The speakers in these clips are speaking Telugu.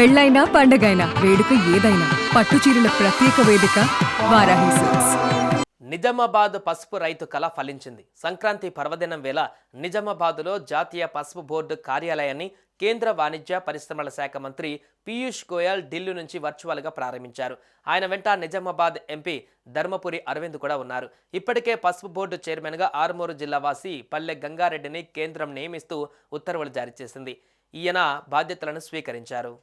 పెళ్ళైనా పండగైనా వేడుక ఏదైనా పట్టు చీరల ప్రత్యేక వేదిక వారాహి సిల్క్స్. నిజామాబాద్ పసుపు రైతు కళ ఫలించింది. సంక్రాంతి పర్వదినం వేళ నిజామాబాద్లో జాతీయ పసుపు బోర్డు కార్యాలయాన్ని కేంద్ర వాణిజ్య పరిశ్రమల శాఖ మంత్రి పీయూష్ గోయల్ ఢిల్లీ నుంచి వర్చువల్గా ప్రారంభించారు. ఆయన వెంట నిజామాబాద్ ఎంపీ ధర్మపురి అరవింద్ కూడా ఉన్నారు. ఇప్పటికే పసుపు బోర్డు చైర్మన్గా ఆరుమూరు జిల్లా వాసి పల్లె గంగారెడ్డిని కేంద్రం నియమిస్తూ ఉత్తర్వులు జారీ చేసింది. ఈయన బాధ్యతలను స్వీకరించారు.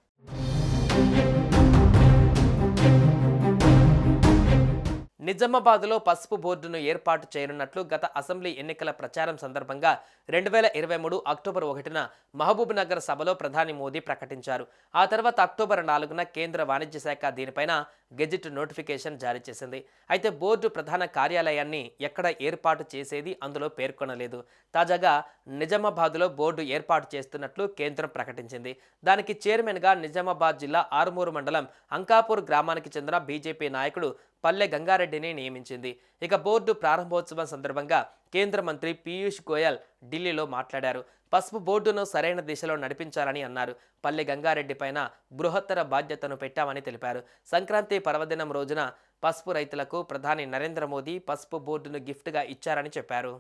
నిజామాబాద్లో పసుపు బోర్డును ఏర్పాటు చేయనున్నట్లు గత అసెంబ్లీ ఎన్నికల ప్రచారం సందర్భంగా 2023 అక్టోబర్ 1న మహబూబ్ నగర్ సభలో ప్రధాని మోదీ ప్రకటించారు. ఆ తర్వాత అక్టోబర్ 4న కేంద్ర వాణిజ్య శాఖ దీనిపైన గెజిట్ నోటిఫికేషన్ జారీ చేసింది. అయితే బోర్డు ప్రధాన కార్యాలయాన్ని ఎక్కడ ఏర్పాటు చేసేది అందులో పేర్కొనలేదు. తాజాగా నిజామాబాద్లో బోర్డు ఏర్పాటు చేస్తున్నట్లు కేంద్రం ప్రకటించింది. దానికి చైర్మన్గా నిజామాబాద్ జిల్లా ఆరుమూరు మండలం అంకాపూర్ గ్రామానికి చెందిన బీజేపీ నాయకుడు పల్లె గంగారెడ్డిని నియమించింది. ఇక బోర్డు ప్రారంభోత్సవం సందర్భంగా కేంద్ర మంత్రి పీయూష్ గోయల్ ఢిల్లీలో మాట్లాడారు. పసుపు బోర్డును సరైన దిశలో నడిపించాలని అన్నారు. పల్లె గంగారెడ్డి పైన బృహత్తర బాధ్యతను పెట్టామని తెలిపారు. సంక్రాంతి పర్వదినం రోజున పసుపు రైతులకు ప్రధాని నరేంద్ర మోదీ పసుపు బోర్డును గిఫ్ట్గా ఇచ్చారని చెప్పారు.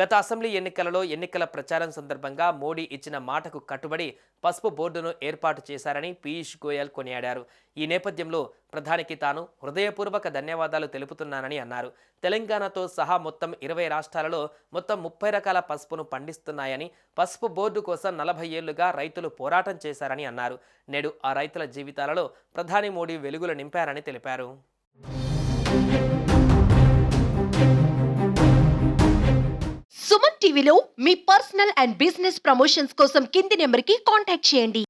గత అసెంబ్లీ ఎన్నికలలో ఎన్నికల ప్రచారం సందర్భంగా మోడీ ఇచ్చిన మాటకు కట్టుబడి పసుపు బోర్డును ఏర్పాటు చేశారని పీయూష్ గోయల్ కొనియాడారు. ఈ నేపథ్యంలో ప్రధానికి తాను హృదయపూర్వక ధన్యవాదాలు తెలుపుతున్నానని అన్నారు. తెలంగాణతో సహా మొత్తం 20 రాష్ట్రాలలో మొత్తం 30 రకాల పసుపును పండిస్తున్నాయని, పసుపు బోర్డు కోసం 40 ఏళ్లుగా రైతులు పోరాటం చేశారని అన్నారు. నేడు ఆ రైతుల జీవితాలలో ప్రధాని మోడీ వెలుగులు నింపారని తెలిపారు. సుమన్ టీవీలో మీ పర్సనల్ అండ్ బిజినెస్ ప్రమోషన్స్ కోసం కింది నెంబర్కి కాంటాక్ట్ చేయండి.